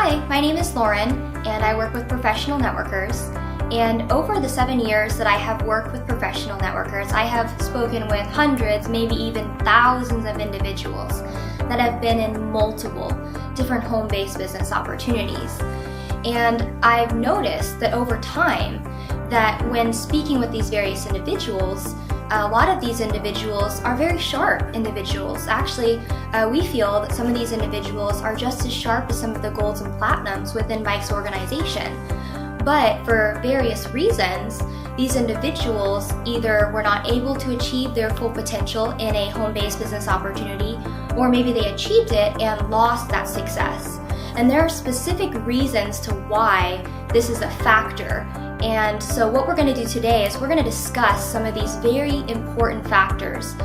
Hi, my name is Lauren, and I work with professional networkers. And over the 7 years that I have worked with professional networkers, I have spoken with hundreds, maybe even thousands of individuals that have been in multiple different home-based business opportunities. And I've noticed that over time, that when speaking with these various individuals, a lot of these individuals are very sharp individuals. Actually, we feel that some of these individuals are just as sharp as some of the golds and platinums within Mike's organization. But for various reasons, these individuals either were not able to achieve their full potential in a home-based business opportunity, or maybe they achieved it and lost that success. And there are specific reasons to why this is a factor. And so what we're going to do today is we're going to discuss some of these very important factors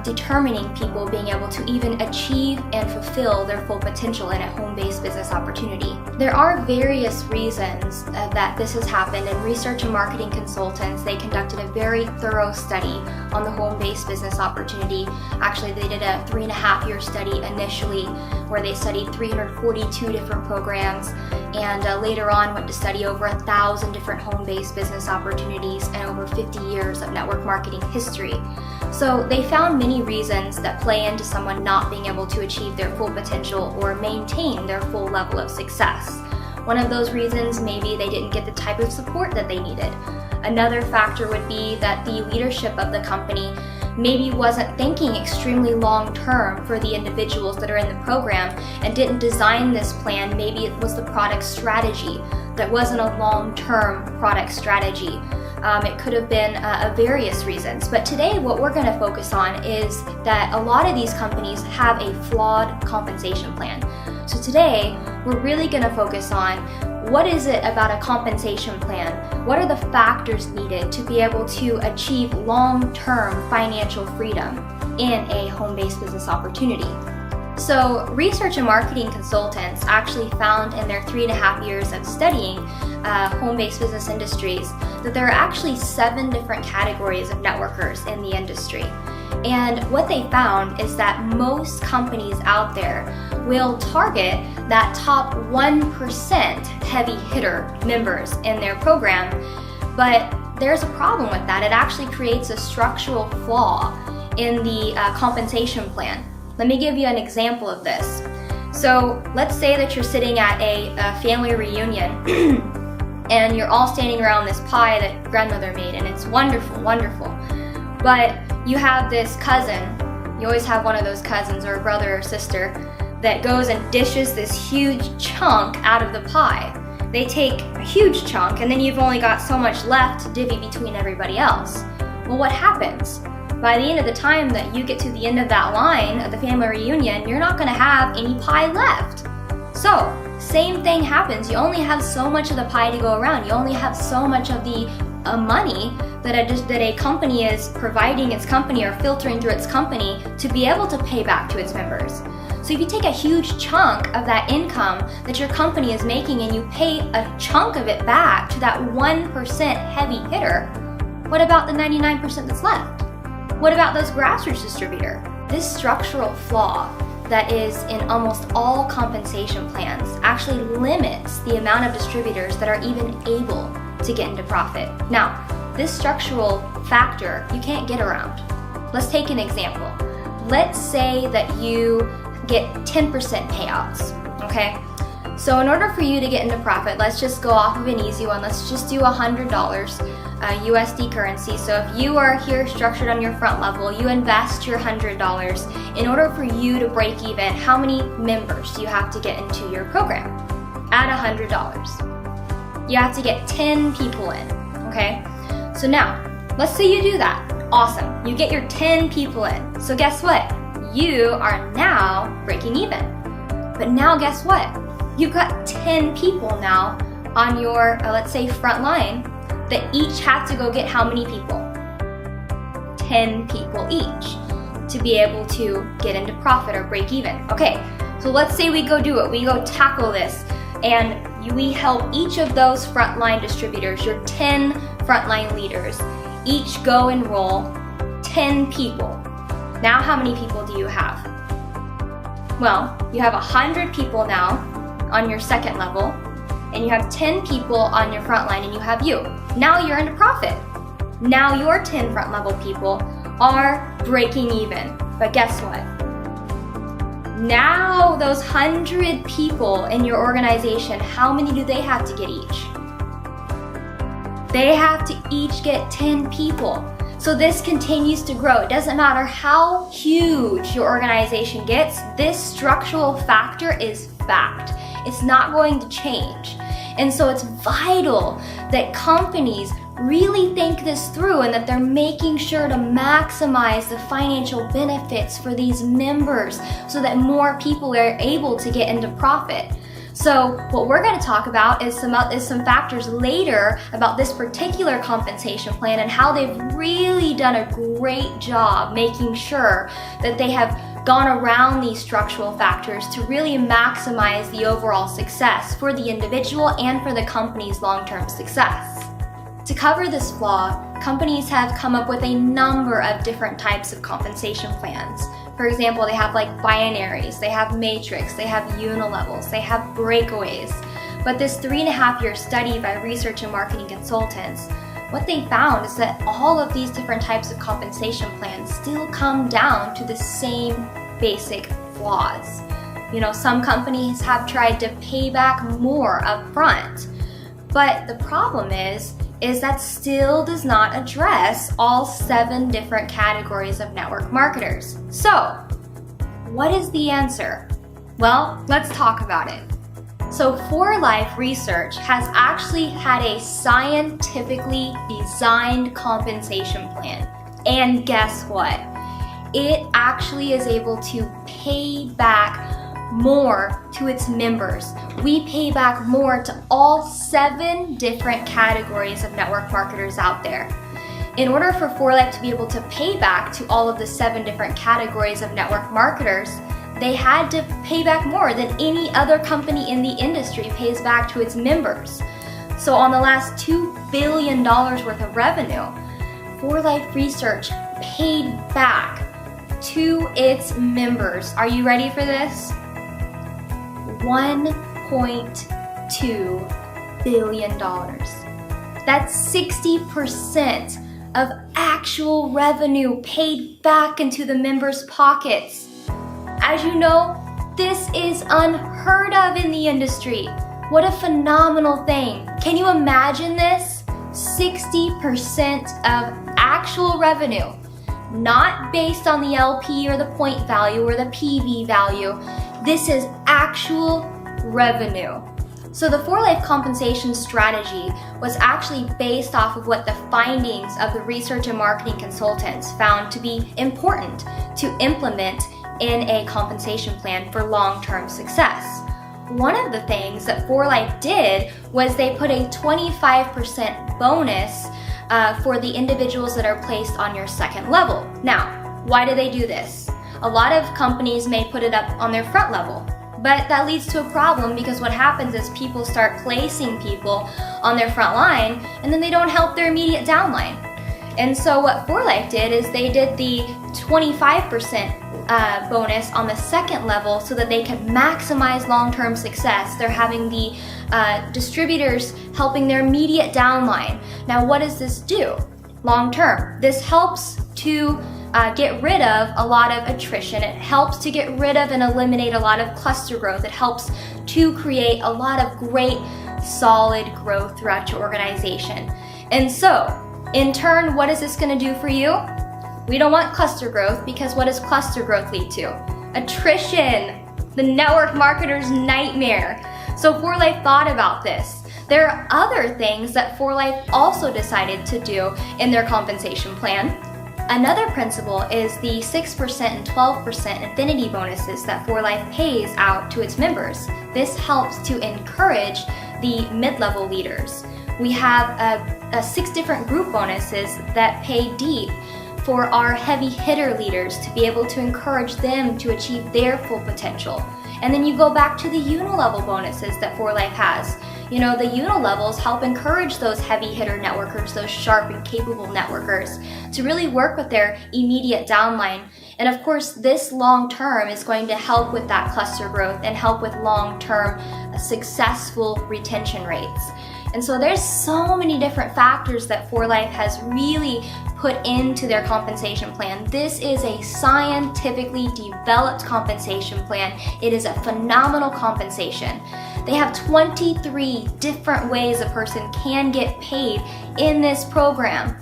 determining people being able to even achieve and fulfill their full potential in a home-based business opportunity. There are various reasons that this has happened, and research and marketing consultants, they conducted a very thorough study on the home-based business opportunity. Actually, they did a 3.5-year study initially where they studied 342 different programs, and later on went to study over 1,000 different home-based business opportunities and over 50 years of network marketing history. So they found many reasons that play into someone not being able to achieve their full potential or maintain their full level of success. One of those reasons, maybe they didn't get the type of support that they needed. Another factor would be that the leadership of the company maybe wasn't thinking extremely long term for the individuals that are in the program and didn't design this plan. Maybe it was the product strategy that wasn't a long-term product strategy. It could have been various reasons. But today what we're going to focus on is that a lot of these companies have a flawed compensation plan. So today we're really going to focus on what is it about a compensation plan? What are the factors needed to be able to achieve long-term financial freedom in a home-based business opportunity? So research and marketing consultants actually found in their 3.5 years of studying home-based business industries that there are actually 7 different categories of networkers in the industry. And what they found is that most companies out there will target that top 1% heavy hitter members in their program, but there's a problem with that. It actually creates a structural flaw in the compensation plan. Let me give you an example of this. So let's say that you're sitting at a family reunion and you're all standing around this pie that grandmother made, and it's wonderful, wonderful. But you have this cousin, you always have one of those cousins or a brother or sister that goes and dishes this huge chunk out of the pie. They take a huge chunk and then you've only got so much left to divvy between everybody else. Well, what happens? By the end of the time that you get to the end of that line of the family reunion, you're not going to have any pie left. So, same thing happens. You only have so much of the pie to go around. You only have so much of the money that a company is providing its company or filtering through its company to be able to pay back to its members. So if you take a huge chunk of that income that your company is making and you pay a chunk of it back to that 1% heavy hitter, what about the 99% that's left? What about those grassroots distributor? This structural flaw that is in almost all compensation plans actually limits the amount of distributors that are even able to get into profit. Now, this structural factor you can't get around. Let's take an example. Let's say that you get 10% payouts, okay? So in order for you to get into profit, let's just go off of an easy one. Let's just do $100 USD currency. So if you are here structured on your front level, you invest your $100. In order for you to break even, how many members do you have to get into your program? At $100. You have to get 10 people in, okay? So now, let's say you do that. Awesome. You get your 10 people in. So guess what? You are now breaking even. But now guess what? You've got 10 people now on your, let's say, front line that each have to go get how many people? 10 people each to be able to get into profit or break even. Okay, so let's say we go do it. We go tackle this and we help each of those frontline distributors, your 10 frontline leaders, each go enroll 10 people. Now how many people do you have? Well, you have 100 people now on your second level, and you have 10 people on your front line, and you have you. Now you're into profit. Now your 10 front level people are breaking even. But guess what? Now those 100 people in your organization, how many do they have to get each? They have to each get 10 people. So this continues to grow. It doesn't matter how huge your organization gets, this structural factor is fact. It's not going to change. And so it's vital that companies really think this through and that they're making sure to maximize the financial benefits for these members so that more people are able to get into profit. So what we're going to talk about is some factors later about this particular compensation plan and how they've really done a great job making sure that they have gone around these structural factors to really maximize the overall success for the individual and for the company's long-term success. To cover this flaw, companies have come up with a number of different types of compensation plans. For example, they have like binaries, they have matrix, they have unilevels, they have breakaways. But this 3.5-year study by research and marketing consultants, what they found is that all of these different types of compensation plans still come down to the same basic flaws. You know, some companies have tried to pay back more up front, but the problem is that still does not address all 7 different categories of network marketers. So, what is the answer? Well, let's talk about it. So, 4Life Research has actually had a scientifically designed compensation plan. And guess what? It actually is able to pay back more to its members. We pay back more to all 7 different categories of network marketers out there. In order for 4Life to be able to pay back to all of the 7 different categories of network marketers, they had to pay back more than any other company in the industry pays back to its members. So on the last $2 billion worth of revenue, 4Life Research paid back to its members. Are you ready for this? $1.2 billion. That's 60% of actual revenue paid back into the members' pockets. As you know, this is unheard of in the industry. What a phenomenal thing. Can you imagine this? 60% of actual revenue, not based on the LP or the point value or the PV value. This is actual revenue. So the 4Life compensation strategy was actually based off of what the findings of the research and marketing consultants found to be important to implement in a compensation plan for long-term success. One of the things that 4Life did was they put a 25% bonus for the individuals that are placed on your second level. Now, why do they do this? A lot of companies may put it up on their front level, but that leads to a problem because what happens is people start placing people on their front line and then they don't help their immediate downline. And so what 4Life did is they did the 25% bonus on the second level so that they can maximize long-term success. They're having the distributors helping their immediate downline. Now, what does this do long-term? This helps to get rid of a lot of attrition. It helps to get rid of and eliminate a lot of cluster growth. It helps to create a lot of great, solid growth throughout your organization. And so, in turn, what is this going to do for you? We don't want cluster growth because what does cluster growth lead to? Attrition, the network marketer's nightmare. So 4Life thought about this. There are other things that 4Life also decided to do in their compensation plan. Another principle is the 6% and 12% affinity bonuses that 4Life pays out to its members. This helps to encourage the mid-level leaders. We have 6 different group bonuses that pay deep for our heavy hitter leaders to be able to encourage them to achieve their full potential. And then you go back to the unilevel bonuses that 4Life has. You know, the unilevels help encourage those heavy hitter networkers, those sharp and capable networkers, to really work with their immediate downline And of course, this long-term is going to help with that cluster growth and help with long-term successful retention rates. And so there's so many different factors that 4Life has really put into their compensation plan. This is a scientifically developed compensation plan. It is a phenomenal compensation. They have 23 different ways a person can get paid in this program.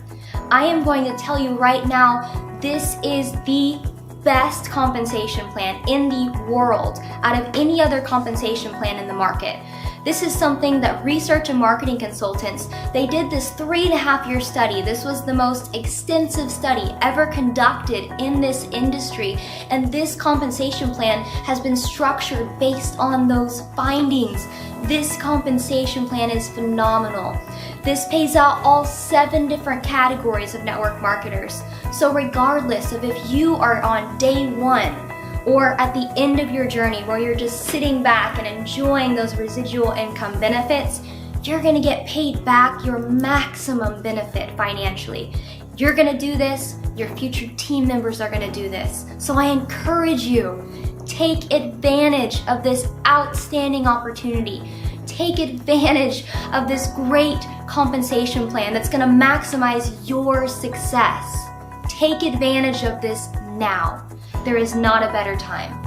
I am going to tell you right now, this is the best compensation plan in the world out of any other compensation plan in the market. This is something that research and marketing consultants, they did this 3.5-year study. This was the most extensive study ever conducted in this industry. And this compensation plan has been structured based on those findings. This compensation plan is phenomenal. This pays out all 7 different categories of network marketers. So regardless of if you are on day 1, or at the end of your journey where you're just sitting back and enjoying those residual income benefits, you're gonna get paid back your maximum benefit financially. You're gonna do this, your future team members are gonna do this. So I encourage you, take advantage of this outstanding opportunity. Take advantage of this great compensation plan that's gonna maximize your success. Take advantage of this now. There is not a better time.